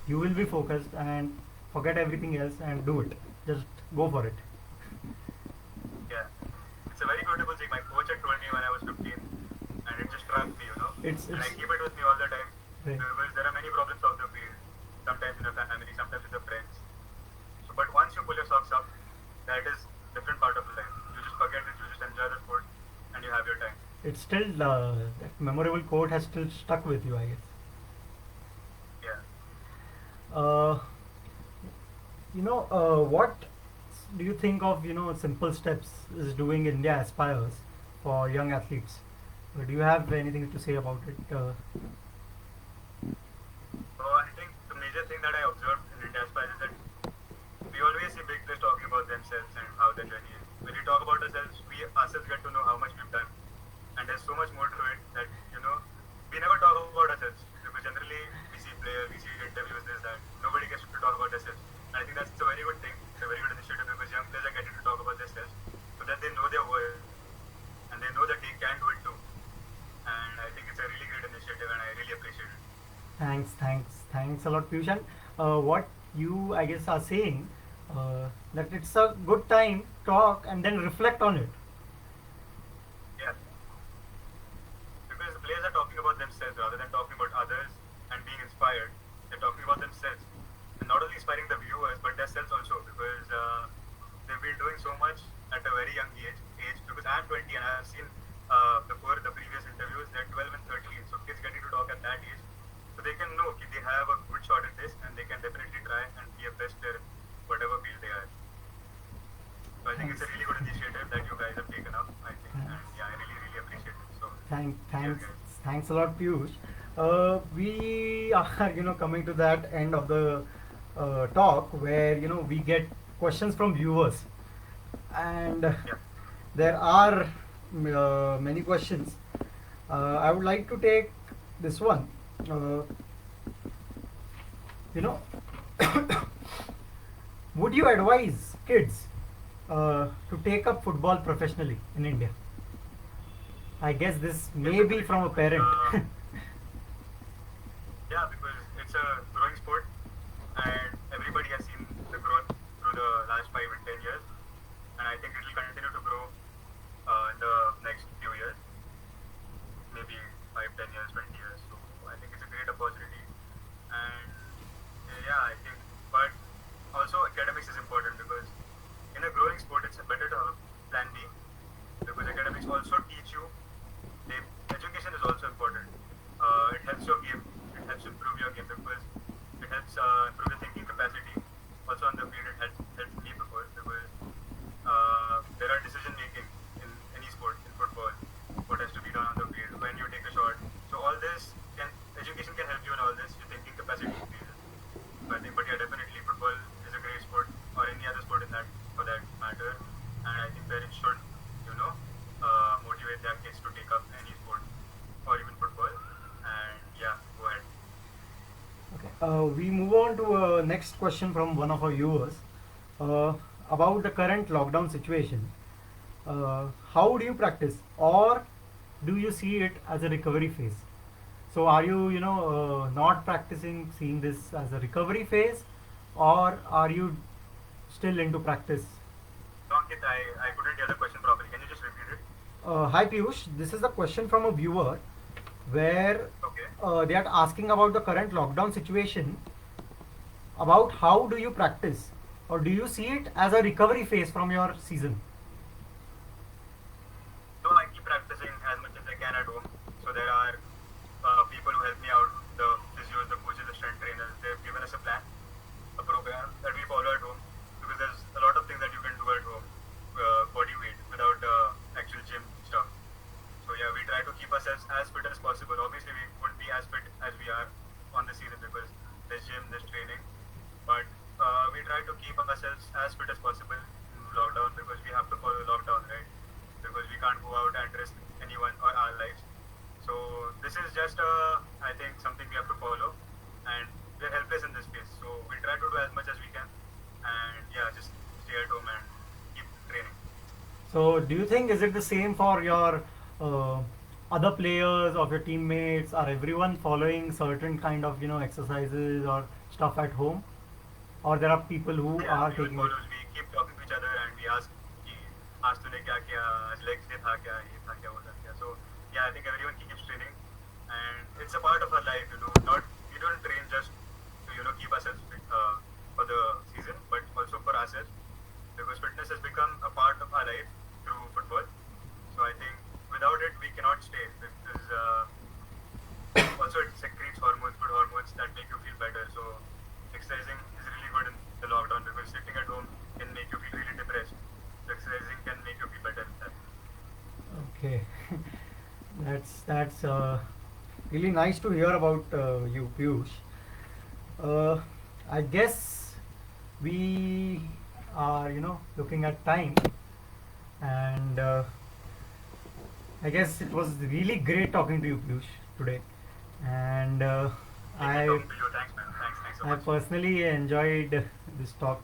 You will be focused and forget everything else and do it. Just go for it. Yeah. It's a very beautiful thing. My coach had told me when I was 15 and it just struck me. It's And I it's keep it with me all the time right. because there are many problems of the field. Sometimes in a family, sometimes with the friends. So, but once you pull your socks up, that is different part of life. You just forget it, you just enjoy the sport and you have your time. It's still that memorable quote has still stuck with you, I guess. Yeah. Uh, what do you think of simple steps is doing India aspires for young athletes? Do you have anything to say about it? So I think the major thing that I observe big players talking about themselves and how their journey is. When we talk about ourselves, we ourselves get to know how much we've done, and there's so much more to it that we never talk about ourselves because generally we see players, we see interviews, this that. Nobody gets to talk about themselves. And I think that's a very good thing. It's a very good initiative because young players are getting to talk about themselves so that they know their worth and they know that they can do it too. And I think it's a really great initiative, and I really appreciate it. Thanks a lot, Piyush. And what you, I guess, are saying that it's a good time talk and then reflect on it. Yeah, because the players are talking about themselves rather than talking about others and being inspired. They're talking about themselves, and not only inspiring the viewers but themselves also because they've been doing so much at a very young age. Because I'm 20 and I've seen before the previous interviews they're 12 and 13, so kids getting to talk at that age, so they can know they have a good shot at this and they can definitely try and be a best player in whatever field they are. So I think it's a really good initiative that you guys have taken up. I think, and yeah, I really appreciate it. So Thank, cheers, thanks, guys. thanks a lot, Piyush. We are, coming to that end of the talk where we get questions from viewers, and Yeah. there are many questions. I would like to take this one. You know, would you advise kids to take up football professionally in India? I guess this Yes, may be definitely. from a parent. Yeah, because it's a growing sport, and everybody has seen the growth through the last 5 and 10 years, and I think it will continue to grow in the next few years, maybe 5, 10 years, 20 years. So I think it's a great opportunity, and yeah, I think, but also academics is important because in a growing sport, it's better to have a plan B because academics also teach you. They, education is also important. It helps your game. It helps improve your game because it helps improve your thinking capacity. Also on the field, it helped me before because there are decision making in any sport, in football, what has to be done on the field, when you take a shot. So all this can, education can help you in all this. Your thinking capacity increases. So I think, but yeah, definitely football is a great sport, or any other sport in that for that matter. And I think parents should, motivate their kids to take up any sport or even football. And yeah, go ahead. Okay. We move on to next question from one of our viewers uh, about the current lockdown situation. How do you practice, or do you see it as a recovery phase? So, are you, not practicing, seeing this as a recovery phase, or are you still into practice? So Ankit, I couldn't hear the question properly. Can you just repeat it? Hi Piyush, this is a question from a viewer where Okay. they are asking about the current lockdown situation, about how do you practice, or do you see it as a recovery phase from your season? So I keep practicing as much as I can at home. So there are people who help me out, the physios, the coaches, the strength trainers. They've given us a plan, a program that we follow at home because there's a lot of things that you can do at home, body weight, without actual gym stuff. So yeah, we try to keep ourselves as fit as possible. Obviously, we wouldn't be as fit as we are on the season because there's gym, there's training, but we try to keep ourselves as fit as possible in lockdown because we have to follow lockdown, right? Because we can't go out and risk anyone or our lives. So this is just, I think, something we have to follow, and we're helpless in this space. So we try to do as much as we can, and yeah, just stay at home and keep training. So, do you think is it the same for your uh, other players, of your teammates? Are everyone following certain kind of exercises or stuff at home, or there are people who Yeah, are everyone taking it? follows. We keep talking to each other and we ask कि आज तूने क्या किया, आज legs day था क्या, ये था क्या, वो था क्या. So yeah, I think everyone keeps training, and it's a part of our life. Not, we don't train just to keep ourselves fit for the season, but also for ourselves because fitness has become a part of our life through football. So I think without it we cannot stay because also it secretes hormones, good hormones that make you feel better. So exercising is really good in the lockdown because sitting at home can make you feel really depressed. So exercising can make you feel better in that. Okay, that's really nice to hear about you, Piyush. Uh, I guess we are looking at time, and I guess it was really great talking to you, Piyush, today. And Great I talking to you. Thanks, man. Thanks so I much. personally enjoyed this talk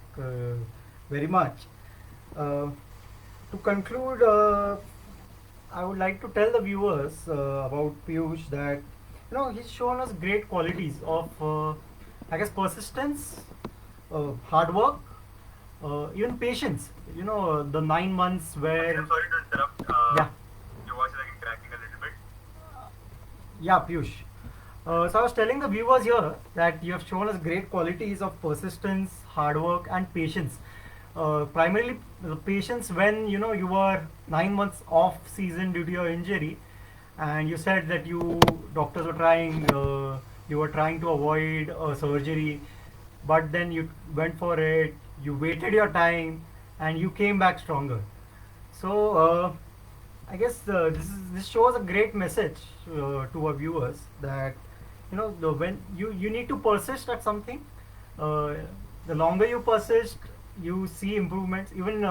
very much. Uh, to conclude, I would like to tell the viewers about Piyush that he's shown us great qualities of I guess persistence, hard work, even patience. The 9 months Actually, where I'm sorry to interrupt. yeah, Your voice is like cracking a little bit. yeah, Piyush. So I was telling the viewers here that you have shown us great qualities of persistence, hard work, and patience. Primarily the patience when you were 9 months off season due to your injury, and you said that doctors were trying, you were trying to avoid surgery, but then you went for it. You waited your time, and you came back stronger. So I guess this shows a great message to our viewers that when you need to persist at something. Uh, the longer you persist, you see improvements. Even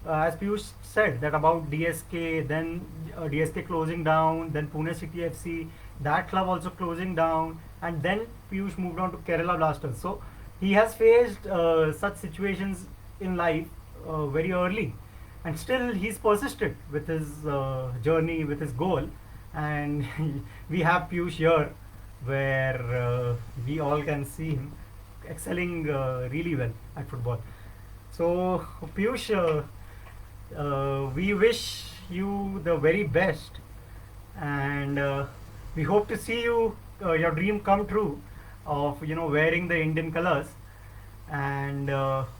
as Piyush said that about DSK, then DSK closing down, then Pune City FC, that club also closing down, and then Piyush moved on to Kerala Blasters. So he has faced such situations in life very early, and still he's persisted with his journey, with his goal. And we have Piyush here where we all can see him excelling really well at football. So Piyush, we wish you the very best, and we hope to see your dream come true of wearing the Indian colors, and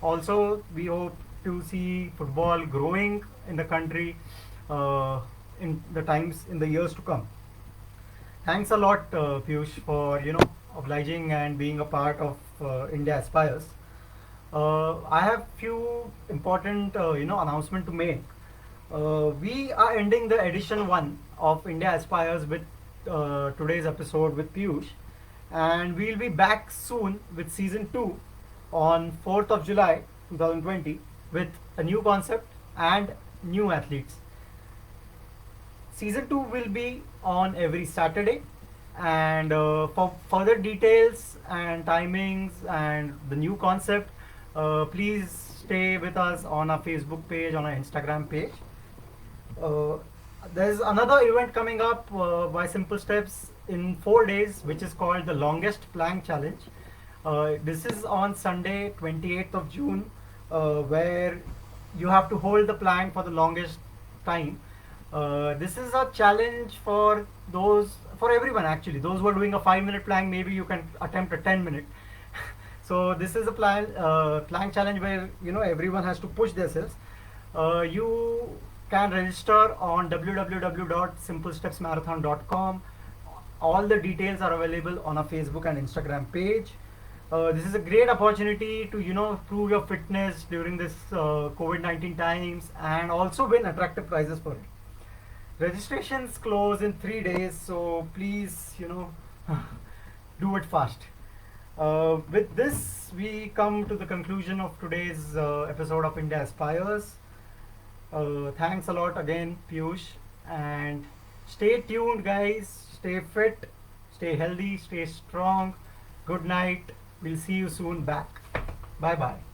also we hope to see football growing in the country in the years to come. Thanks a lot, Piyush, for obliging and being a part of India Aspires. I have few important announcement to make. We are ending the edition one of India Aspires with today's episode with Piyush, and we'll be back soon with season two on 4th of July 2020 with a new concept and new athletes. Season 2 will be on every Saturday, and for further details and timings and the new concept, please stay with us on our Facebook page, on our Instagram page. Uh, there's another event coming up by Simple Steps in 4 days, which is called the Longest Plank Challenge. This is on Sunday, 28th of June, where you have to hold the plank for the longest time. This is a challenge for everyone actually. Those who are doing a 5 minute plank, maybe you can attempt a 10 minute. So this is a plank challenge where everyone has to push themselves. You can register on www.simplestepsmarathon.com. All the details are available on our Facebook and Instagram page. This is a great opportunity to prove your fitness during this COVID-19 times, and also win attractive prizes for it. Registrations close in 3 days, so please do it fast. With this, we come to the conclusion of today's episode of India Aspires. Thanks a lot again, Piyush, and stay tuned, guys. Stay fit, stay healthy, stay strong. Good night. We'll see you soon back. Bye bye.